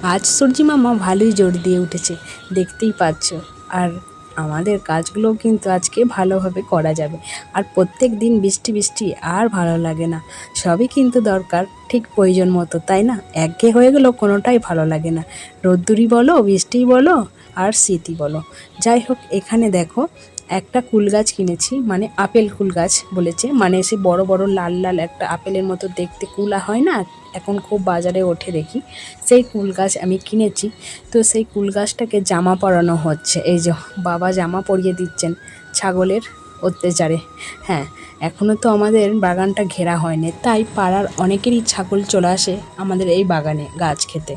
আজ সূর্যি মামা ভালোই জোর দিয়ে উঠেছে, দেখতেই পাচ্ছ। আর আমাদের কাজগুলোও কিন্তু আজকে ভালোভাবে করা যাবে। আর প্রত্যেক দিন বৃষ্টি বৃষ্টি আর ভালো লাগে না, সবই কিন্তু দরকার ঠিক প্রয়োজন মতো, তাই না? একঘেয়ে হয়ে গেলেও কোনোটাই ভালো লাগে না, রোদ্দুরই বলো, বৃষ্টিই বলো, আর শীতই বলো। যাই হোক, এখানে দেখো একটা কুল গাছ কিনেছি, মানে আপেল কুল গাছ বলেছে, মানে সে বড় বড় লাল লাল একটা আপেলের মতো দেখতে কুলা হয় না, এখন খুব বাজারে ওঠে দেখি, সেই কুল গাছ আমি কিনেছি। তো সেই কুল গাছটাকে জামা পরানো হচ্ছে, এই যে বাবা জামা পরিয়ে দিচ্ছেন ছাগলের অত্যাচারে। হ্যাঁ, এখনও তো আমাদের বাগানটা ঘেরা হয়নি, তাই পাড়ার অনেকেরই ছাগল চলে আসে আমাদের এই বাগানে গাছ খেতে,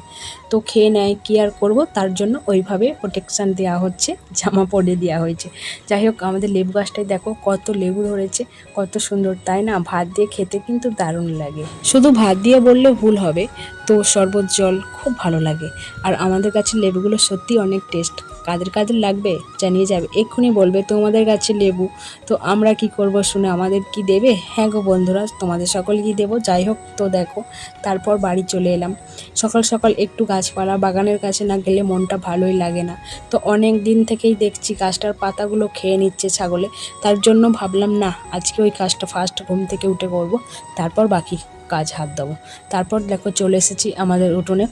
তো খেয়ে নেয়, কী আর করবো, তার জন্য ওইভাবে প্রোটেকশান দেওয়া হচ্ছে, জামা পরিয়ে দেওয়া হয়েছে। যাই হোক, আমাদের লেবু গাছটায় দেখো কত লেবু ধরেছে, কত সুন্দর, তাই না? ভাত দিয়ে খেতে কিন্তু দারুণ লাগে। শুধু ভাত দিয়ে বললে ভুল হবে, তো শরবত জল খুব ভালো লাগে। আর আমাদের গাছের লেবুগুলো সত্যি অনেক টেস্ট। কাদের কাদের লাগবে জানিয়ে যাবে, এক্ষুনি বলবে তোমাদের গাছে লেবু, তো আমরা কি করব শুনে, আমাদের কি দেবে? হ্যাঁ গো বন্ধুরা, তোমাদের সকলকেই দেবো। যাই হোক, তো দেখো তারপর বাড়ি চলে এলাম। সকাল সকাল একটু গাছপালা বাগানের কাছে না গেলে মনটা ভালোই লাগে না। তো অনেক দিন থেকেই দেখছি গাছটার পাতাগুলো খেয়ে নিচ্ছে ছাগলে, তার জন্য ভাবলাম না, আজকে ওই কাজটা ফার্স্ট ঘুম থেকে উঠে করব, তারপর বাকি কাজ হাত দেবো। তারপর দেখো চলে এসেছি আমাদের উঠোনে।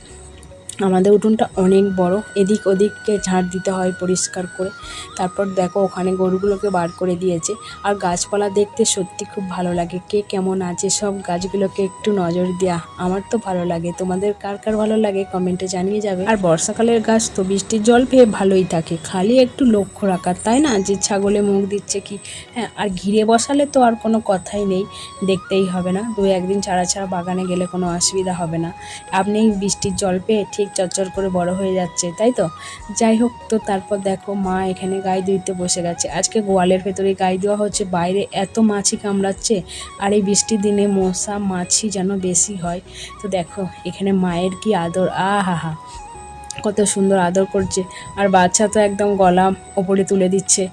আমাদের উঠোনটা অনেক বড়, এদিক ওদিককে ঝাঁট দিতে হয় পরিষ্কার করে। তারপর দেখো ওখানে গরুগুলোকে বার করে দিয়েছে। আর গাছপালা দেখতে সত্যি খুব ভালো লাগে। কে কেমন আছে সব গাছগুলোকে একটু নজর দেওয়া আমার তো ভালো লাগে। তোমাদের কার কার ভালো লাগে কমেন্টে জানিয়ে যাবে। আর বর্ষাকালের গাছ তো বৃষ্টির জল পেয়ে ভালোই থাকে, খালি একটু লক্ষ্য রাখার, তাই না? যে ছাগলে মুখ দিচ্ছে কি। হ্যাঁ, আর ঘিরে বসালে তো আর কোনো কথাই নেই, দেখতেই হবে না, 2-1 দিন ছাড়া ছাড়া বাগানে গেলে কোনো অসুবিধা হবে না। আপনি বৃষ্টির জল পেয়ে ঠিক চচ্চর করে বড় হয়ে যাচ্ছে, তাই তো? যাই হোক, তো তারপর দেখো মা এখানে গায়ে ধুইতে বসে গেছে। আজকে গোয়ালের ভেতরে গায়ে দেওয়া হচ্ছে, বাইরে এত মাছি কামড়াচ্ছে, আর এই বৃষ্টির দিনে মশা মাছি যেন বেশি হয়। তো দেখো এখানে মায়ের কি আদর, আহা, কত সুন্দর আদর করছে। আর বাচ্চা তো একদম গলা ওপরে তুলে দিচ্ছে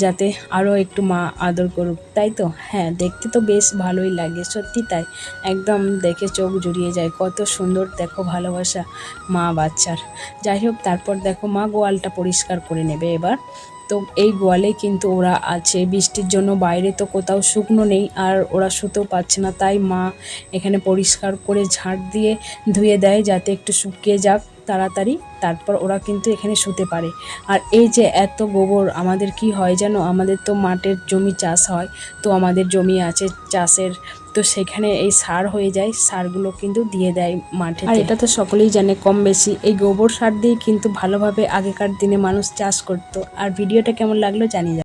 যাতে আরও একটু মা আদর করুক, তাই তো? হ্যাঁ, দেখতে তো বেশ ভালোই লাগে, সত্যি তাই। একদম দেখে চোখ জুড়িয়ে যায়, কত সুন্দর দেখো ভালোবাসা মা বাচ্চার। যাই হোক, তারপর দেখো মা গোয়ালটা পরিষ্কার করে নেবে এবার। তো এই গোয়ালে কিন্তু ওরা আছে, বৃষ্টির জন্য বাইরে তো কোথাও শুকনো নেই, আর ওরা শুতেও পাচ্ছে না, তাই মা এখানে পরিষ্কার করে ঝাঁট দিয়ে ধুয়ে দেয় যাতে একটু শুকিয়ে যাক তাড়াতাড়ি, তারপর ওরা কিন্তু এখানে শুতে পারে। আর এই যে এত গোবর, আমাদের কি হয় জানো, আমাদের তো মাঠের জমি চাষ হয়, তো আমাদের জমি আছে চাষের, তো সেখানে এই সার হয়ে যায়, সারগুলো কিন্তু দিয়ে দেয় মাঠে। আর এটা তো সকলেই জানে, কম বেশি এই গোবর সার দিয়ে কিন্তু ভালোভাবে আগেকার দিনে মানুষ চাষ করতো। আর ভিডিওটা কেমন লাগলো জানিয়ে